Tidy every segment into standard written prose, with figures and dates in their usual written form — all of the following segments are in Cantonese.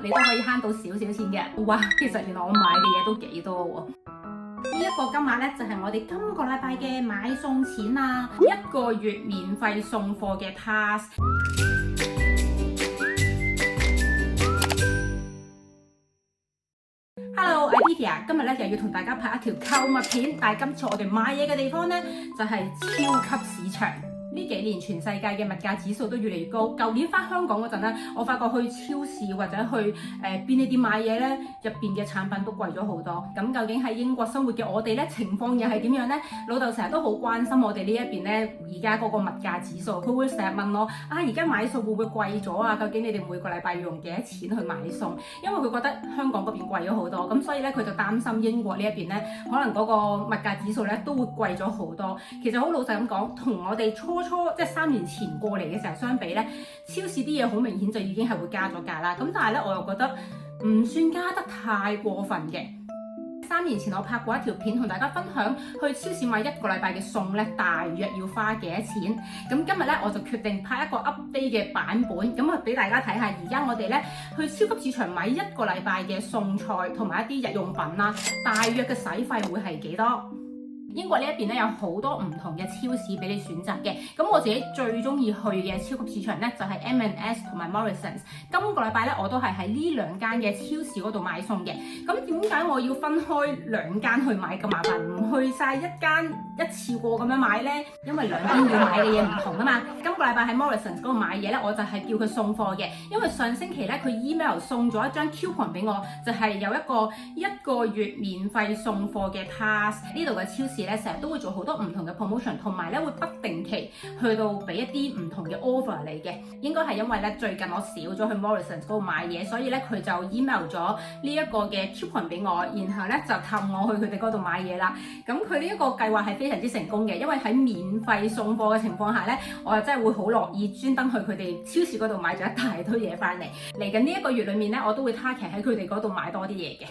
你都可以慳到少少錢嘅。哇，其實原來我買嘅嘢都幾多喎。呢一個金額咧就係我哋今個禮拜嘅買餸錢啊，1個月免費送貨嘅 pass。Hello，我係 Vivian， 今日咧又要同大家拍一條購物片，但係今次我哋買嘢嘅地方咧就係超級市場。呢幾年全世界嘅物價指數都越嚟越高。舊年翻香港嗰陣咧，我發覺去超市或者去便利店買嘢咧，入邊嘅產品都貴咗好多。咁究竟喺英國生活嘅我哋咧，情況又係點樣呢？老豆成日都好關心我哋呢一邊咧，而家嗰個物價指數，佢會成日問我啊，而家買餸會唔會貴咗啊？究竟你哋每個禮拜要用幾多錢去買餸？因為佢覺得香港嗰邊貴咗好多，咁所以咧佢就擔心英國呢一邊咧，可能嗰個物價指數咧都會貴咗好多。其實好老實咁講，同我哋初即係3年前過嚟嘅時候相比咧，超市啲嘢好明顯就已經係會加咗價啦。咁但係咧，我又覺得唔算加得太過分嘅。3年前我拍過一條片同大家分享去超市買1個禮拜嘅餸咧，大約要花幾多錢。咁今日咧我就決定拍一個 update 嘅版本，咁啊俾大家睇下而家我哋咧去超級市場買1個禮拜嘅餸菜同埋一啲日用品啦，大約嘅使費會係幾多？英國呢一邊咧有好多唔同嘅超市俾你選擇嘅，咁我自己最中意去嘅超級市場咧就係 M&S 同埋 Morrisons。今個禮拜咧我都係喺呢2間嘅超市嗰度買餸嘅。咁點解我要分開2間去買咁麻煩，唔去晒一間一次過咁樣買咧？因為2間要買嘅嘢唔同啊嘛。今個禮拜喺 Morrisons 嗰度買嘢咧，我就係叫佢送貨嘅，因為上星期咧佢 email 送咗一張 coupon 俾我，就係有1個月免費送貨嘅 pass。呢度嘅超市咧成日都會做好多唔同嘅 promotion， 同埋咧會不定期去到俾一啲唔同嘅 offer 嚟嘅。應該係因為咧最近我少咗去 Morrisons 嗰度買嘢，所以咧佢就 email 咗呢一個嘅 coupon 俾我，然後咧就氹我去佢哋嗰度買嘢啦。咁佢呢一個計劃係非常之成功嘅，因為喺免費送貨嘅情況下咧，我又真係會好樂意專登去佢哋超市嗰度買咗一大堆嘢翻嚟。嚟緊呢1個月裏面咧，我都會 target 喺佢哋嗰度買多啲嘢嘅。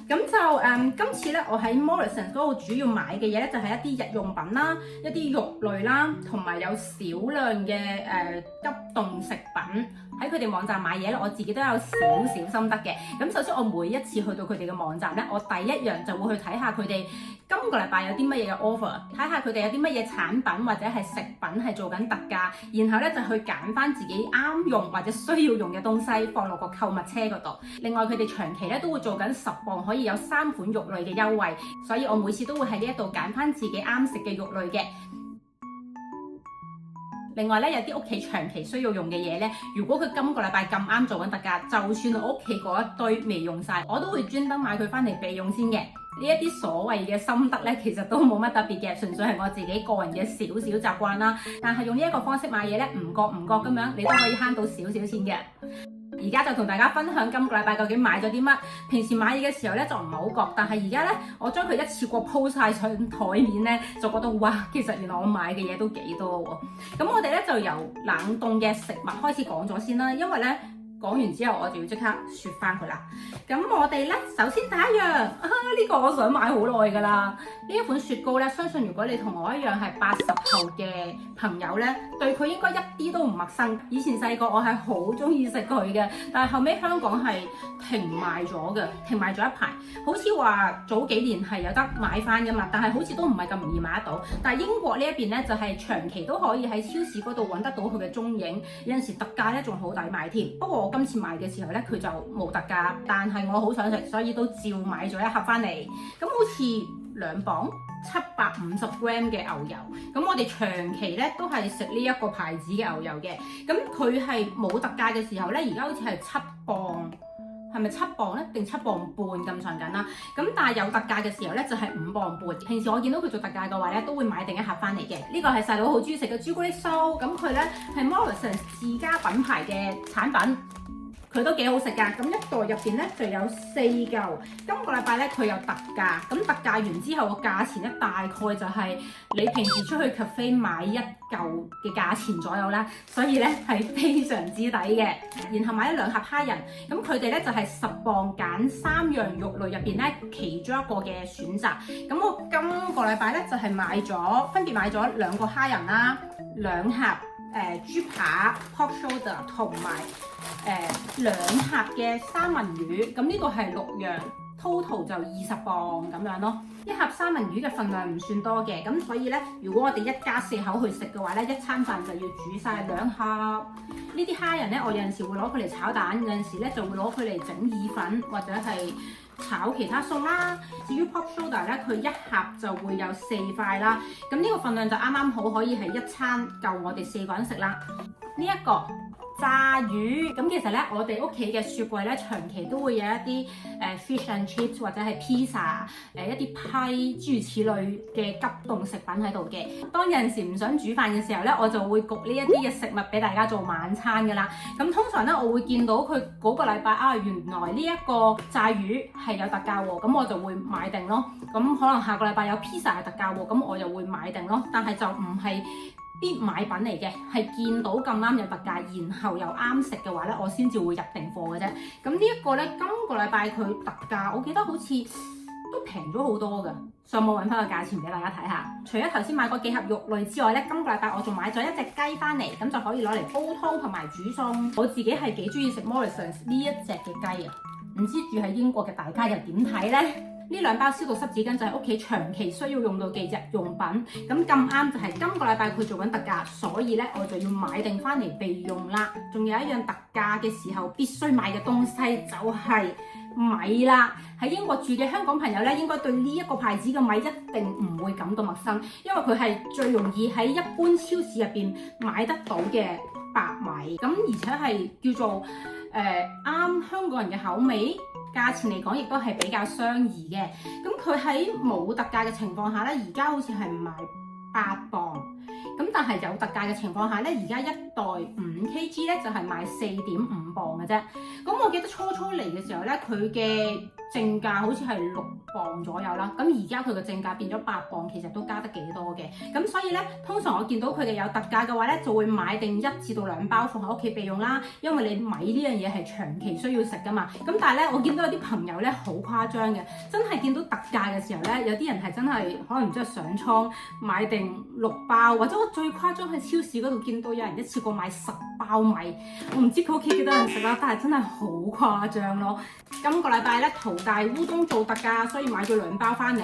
咁就今次咧，我喺 Morrisons 嗰度主要買嘅嘢咧，就係一啲日用品啦，一啲肉類啦，同埋有少量嘅急凍食品。喺佢哋網站買嘢咧，我自己都有少少心得嘅。咁首先我每一次去到佢哋嘅網站咧，我第一樣就會去睇下佢哋今個禮拜有啲乜嘢嘅 offer， 睇下佢哋有啲乜嘢產品或者係食品係做緊特價，然後咧就去揀翻自己啱用或者需要用嘅東西放落個購物車嗰度。另外佢哋長期咧都會做緊10磅可以有3款肉類嘅優惠，所以我每次都會喺呢一度揀翻自己啱食嘅肉類嘅。另外咧，有啲屋企長期需要用嘅嘢咧，如果佢今個禮拜咁啱做緊特價，就算我屋企嗰一堆未用晒，我都會專登買佢翻嚟備用先嘅。呢一啲所謂嘅心得咧，其實都冇乜特別嘅，純粹係我自己個人嘅少少習慣啦。但係用呢一個方式買嘢咧，唔覺咁樣，你都可以慳到少少錢嘅。而家就同大家分享今個禮拜究竟買咗啲乜。平時買嘢嘅時候咧就唔係好覺，但係而家咧我將佢一次過鋪晒上台面咧，就覺得哇，其實原來我買嘅嘢都幾多喎。咁我哋咧就由冷凍嘅食物開始講咗先啦，因為咧講完之後我就要即刻雪翻佢啦。咁我哋咧首先第一樣呢個我想買好耐㗎啦。呢一款雪糕咧，相信如果你同我一樣係80後嘅朋友咧，對佢應該一啲都唔陌生。以前細個我係好中意食佢嘅，但係後尾香港係停賣咗一排。好似話早幾年係有得買翻㗎嘛，但係好似都唔係咁容易買得到。但係英國呢一邊咧就係長期都可以喺超市嗰度揾得到佢嘅蹤影，有陣時特價咧仲好抵買添。不過我今次買嘅時候咧佢就冇特價，但係我好想食，所以都照買咗1盒翻嚟。咁好似2磅750 gram 嘅牛油，咁我哋長期咧都係食呢一個牌子嘅牛油嘅。咁佢係冇特價嘅時候咧，而家好似係7磅，係咪7磅咧？定7磅半咁上緊啦。咁但係有特價嘅時候咧，就係5磅半。平時我見到佢做特價嘅話咧，都會買定1盒翻嚟嘅。呢個係細佬好中意食嘅朱古力酥，咁佢咧係 Morrisons 自家品牌嘅產品。佢都幾好食㗎，咁1袋入邊咧就有4嚿。今個禮拜咧佢有特價，咁特價完之後個價錢咧大概就係你平時出去 cafe 買1嚿嘅價錢左右啦，所以咧係非常之抵嘅。然後買咗2盒蝦仁，咁佢哋咧就係10磅揀3樣肉類入邊咧其中一個嘅選擇。咁我今個禮拜咧就係分別買咗2個蝦仁啦，2盒豬扒 pork shoulder 同埋2盒嘅三文魚，咁呢個係6樣。total 就20磅咁樣咯，一盒三文魚嘅份量唔算多嘅，咁所以咧，如果我哋一家4口去食嘅話咧，一餐飯就要煮晒2盒。呢啲蝦仁咧，我有陣時會攞佢嚟炒蛋，有陣時咧就會攞佢嚟整意粉或者係炒其他餸啦。至於 pork shoulder 咧，佢一盒就會有4塊啦，咁呢個份量就啱啱好可以係一餐夠我哋4個人食啦。呢一個炸魚，咁其實咧，我哋屋企嘅雪櫃咧，長期都會有一啲fish and chips 或者係 pizza 一啲批諸如此類嘅急凍食品喺度嘅。當有陣時唔想煮飯嘅時候咧，我就會焗呢一啲嘅食物俾大家做晚餐㗎啦。咁通常咧，我會見到佢嗰個禮拜啊，原來呢一個炸魚係有特價喎，咁我就會買定咯。咁可能下個禮拜有 pizza 係特價喎，咁我就會買定咯。但係就唔係必買品嚟嘅，係見到咁啱有特價，然後又啱食嘅話咧，我先至會入定貨嘅啫。咁呢一個咧，今個禮拜佢特價，我記得好似都平咗好多㗎。上網揾翻個價錢俾大家睇下。除咗頭先買嗰幾盒肉類之外咧，今個禮拜我仲買咗一隻雞翻嚟，咁就可以攞嚟煲湯同埋煮餸。我自己係幾中意食 Morrisons 呢一隻嘅雞啊，唔知住喺英國嘅大家又點睇咧？呢2包消毒濕紙巾就係屋企長期需要用到嘅日用品，咁咁啱就係今個禮拜佢做緊特價，所以咧我就要買定翻嚟備用啦。仲有一樣特價嘅時候必須買嘅東西就係米啦。喺英國住嘅香港朋友咧，應該對呢一個牌子嘅米一定唔會感到陌生，因為佢係最容易喺一般超市入邊買得到嘅白米，咁而且係叫做啱香港人嘅口味。價錢嚟講亦都係比較相宜嘅，咁佢喺冇特價嘅情況下咧，而家好似係賣8磅，咁但係有特價嘅情況下咧，而家一袋5kg 咧就係賣4.5磅嘅啫。咁我記得初嚟嘅時候咧，佢嘅正價好似係6磅左右啦，咁而家佢嘅正價變咗8磅，其實都加得幾多嘅。咁所以咧，通常我見到佢哋有特價嘅話咧，就會買定1至到2包放喺屋企備用啦。因為你米呢樣嘢係長期需要食噶嘛。咁但係咧，我見到有啲朋友咧好誇張嘅，真係見到特價嘅時候咧，有啲人係真係可能真係上倉買定6包，或者我最誇張喺超市嗰度見到有人一次過買10包米。我唔知佢屋企幾多人食啦，但係真係好誇張咯。今個禮拜咧，淘大烏冬做特價，所以買咗2包翻嚟。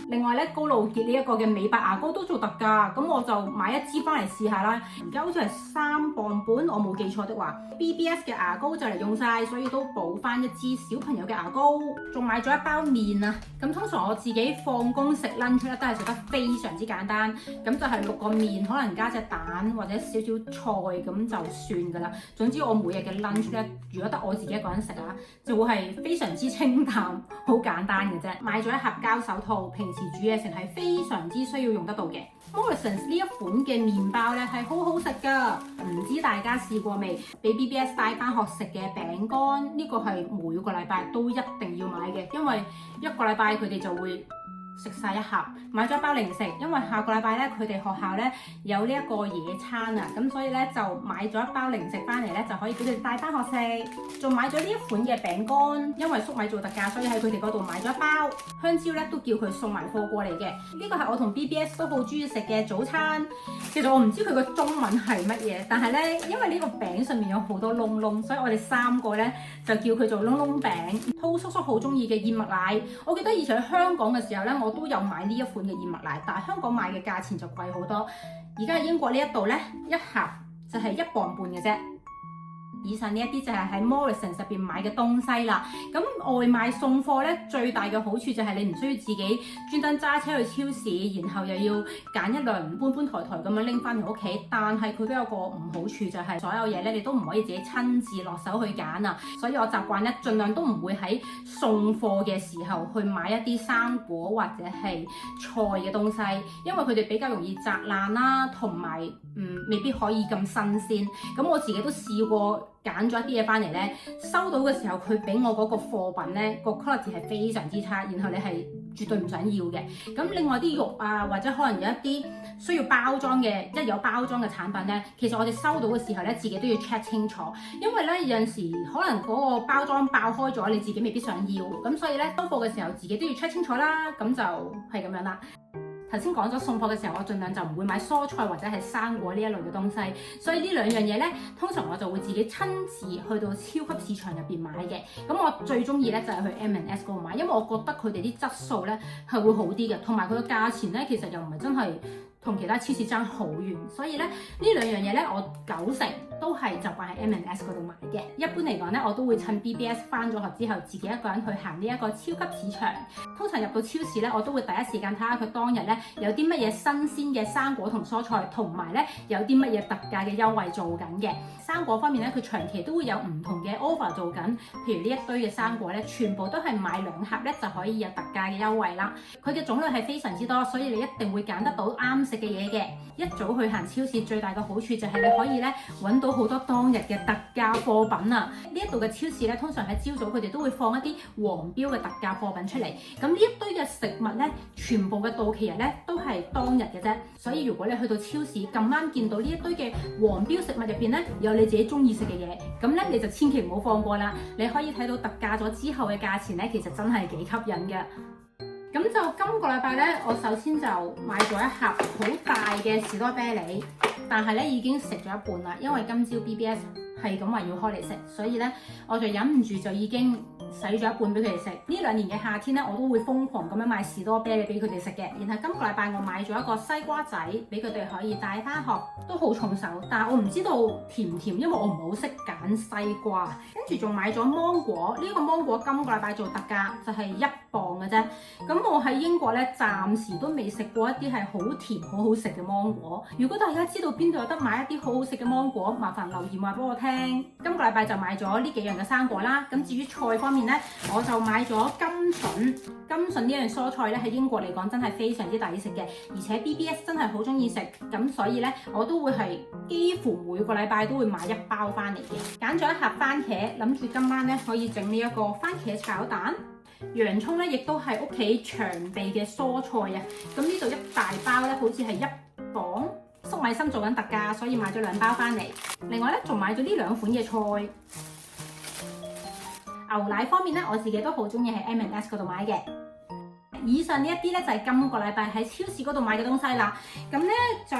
另外咧，高露潔呢一個嘅美白牙膏都做特價，咁我就買1支翻嚟試下啦。而家好似係3磅半，我冇記錯的話。BBS 嘅牙膏就嚟用晒，所以都補翻1支小朋友嘅牙膏。仲買咗1包麵啊！咁通常我自己放工食 lunch 咧，都係食得非常之簡單，咁就係6個麵，可能加隻蛋或者少少菜咁就算㗎啦。總之我每日嘅 lunch 咧，如果得我自己一個人食啊，就會係非常之清淡，好簡單嘅啫。買咗1盒膠手套，平時煮嘢食係非常之需要用得到嘅。Morrisons 呢一款嘅麵包咧係好好食㗎，唔知大家試過未？俾 BBS 帶翻學食嘅餅乾，呢個係每個禮拜都一定要買嘅，因為一個禮拜佢哋就會食晒1盒。買咗1包零食，因為下個禮拜咧佢哋學校咧有呢一個野餐啊，咁所以咧就買咗1包零食翻嚟咧就可以俾佢哋帶翻學食。仲買咗呢一款嘅餅乾，因為粟米做特價，所以喺佢哋嗰度買咗1包。香蕉咧都叫佢送埋貨過嚟嘅。呢個係我同 BBS 都好中意食嘅早餐。其實我唔知佢個中文係乜嘢，但係咧因為呢個餅上面有好多窿窿，所以我哋3個咧就叫佢做窿窿餅。濤叔叔好中意嘅燕麥奶，我記得以前喺香港嘅時候咧，我都有買呢一款嘅燕麥奶，但係香港買嘅價錢就貴好多。而家喺英國呢一度咧，一盒就係1磅半嘅啫。以上呢一啲就係喺 Morrisons 入邊買嘅東西啦。咁外賣送貨咧，最大嘅好處就係你唔需要自己專登揸車去超市，然後又要揀一輪搬抬抬咁樣拎翻嚟屋企。但係佢都有個唔好處，就係所有嘢咧你都唔可以自己親自落手去揀啊。所以我習慣咧，盡量都唔會喺送貨嘅時候去買一啲生果或者係菜嘅東西，因為佢哋比較容易砸爛啦，同埋未必可以咁新鮮。咁我自己都試過。揀咗一啲嘢翻嚟咧，收到嘅時候佢俾我嗰個貨品咧個 quality 係非常之差，然後你係絕對唔想要嘅。咁另外啲肉啊，或者可能有一啲需要包裝嘅，一有包裝嘅產品咧，其實我哋收到嘅時候咧，自己都要 check 清楚，因為咧有陣時可能嗰個包裝爆開咗，你自己未必想要，咁所以咧收貨嘅時候自己都要 check 清楚啦。咁就係咁樣啦。頭先講咗送貨嘅時候，我盡量就唔會買蔬菜或者係生果呢一類嘅東西，所以呢兩樣嘢咧，通常我就會自己親自去到超級市場入邊買嘅。咁我最中意咧就係去 M&S 嗰度買，因為我覺得佢哋啲質素咧係會好啲嘅，同埋佢個價錢咧其實又唔係真係同其他超市爭好遠，所以咧呢兩樣嘢咧我90%都係習慣喺 M&S 嗰度買嘅。一般嚟講咧，我都會趁 BBS 翻咗學之後，自己一個人去行呢一個超級市場。通常入到超市咧，我都會第一時間睇下佢當日咧有啲乜嘢新鮮嘅生果同蔬菜，同埋咧有啲乜嘢特價嘅優惠做緊嘅。生果方面咧，佢長期都會有唔同嘅 offer 做緊，譬如呢一堆嘅生果咧，全部都係買2盒咧就可以有特價嘅優惠啦。佢嘅種類係非常之多，所以你一定會揀得到啱食嘅嘢嘅。一早去行超市最大嘅好處就係你可以咧揾到好多當日嘅特價貨品啊！呢一度嘅超市咧，通常喺朝早佢哋都會放一啲黃標嘅特價貨品出嚟。咁呢一堆嘅食物咧，全部嘅到期日咧都係當日嘅啫。所以如果你去到超市咁啱見到呢一堆嘅黃標食物入邊咧，有你自己中意食嘅嘢，咁咧你就千祈唔好放過啦。你可以睇到特價咗之後嘅價錢咧，其實真係幾吸引嘅。咁就今個禮拜咧，我首先就買咗一盒好大嘅士多啤梨，但係咧已經食咗一半啦，因為今朝 BBS 係咁話要開嚟食，所以咧我就忍唔住就已經洗咗一半俾佢哋食。呢2年嘅夏天咧，我都會瘋狂咁樣買士多啤梨俾佢哋食嘅。然後今個禮拜我買咗一個西瓜仔俾佢哋可以帶翻學，都好重手，但係我唔知道甜唔甜，因為我唔係好識揀西瓜。跟住仲買咗芒果，呢個芒果今個禮拜做特價，就係1磅嘅啫。咁我喺英國咧，暫時都未食過一啲係好甜好好食嘅芒果。如果大家知道邊度有得買一啲好好食嘅芒果，麻煩留言話俾我聽。今個禮拜就買咗呢幾樣嘅生果啦。咁至於菜方面咧，我就買咗甘筍。甘筍呢樣蔬菜咧喺英國嚟講真係非常之抵食嘅，而且 BBS 真係好中意食，咁所以咧我都會係幾乎每個禮拜都會買1包翻嚟嘅。揀咗一盒番茄，諗住今晚咧可以整呢一個番茄炒蛋。洋葱咧亦都係屋企常備嘅蔬菜啊。咁呢度一大包咧，好似係1磅。粟米芯做緊特價，所以買咗2包翻嚟。另外咧，仲買咗呢2款嘅菜。牛奶方面咧，我自己都好中意喺 M&S 嗰度買嘅。以上呢一啲咧就係今個禮拜喺超市嗰度買嘅東西啦。咁咧就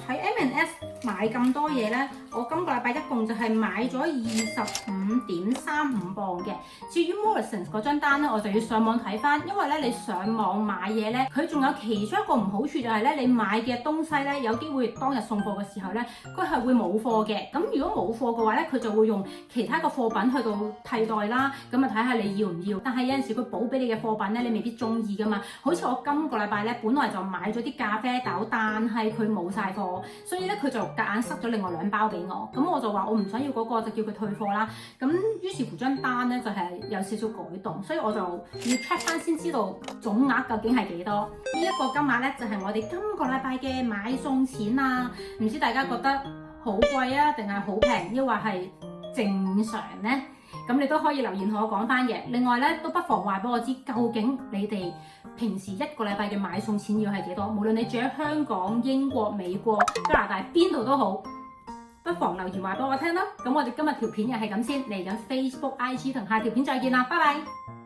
喺 M&S 買咁多嘢咧，我今個禮拜一共就係買咗25.35磅嘅。至於 Morrisons 嗰張單咧，我就要上網睇翻，因為咧你上網買嘢咧，佢仲有其中一個唔好處就係咧，你買嘅東西咧有機會當日送貨嘅時候咧，佢係會冇貨嘅。咁如果冇貨嘅話咧，佢就會用其他嘅貨品去到替代啦。咁啊睇下你要唔要。但係有陣時佢補俾你嘅貨品咧，你未必中意噶嘛。好似我今個禮拜咧，本來就買咗啲咖啡豆，但係佢冇晒貨，所以咧佢就夾硬塞咗另外2包俾我。咁我就話我唔想要嗰個，就叫佢退貨啦。咁於是乎張單咧就係有少少改動，所以我就要 check 翻先知道總額究竟係幾多。呢一個金額咧就係我哋今個禮拜嘅買餸錢啊！唔知大家覺得好貴啊，定係好平，抑或係正常呢？咁你都可以留言同我講翻嘅。另外咧，都不妨話俾我知，究竟你哋平時1個禮拜嘅買餸錢要係幾多？無論你住喺香港、英國、美國、加拿大邊度都好，不妨留言話俾我聽啦。咁我哋今日條片又係咁先，嚟緊 Facebook、IG 同下條片再見啦，拜拜。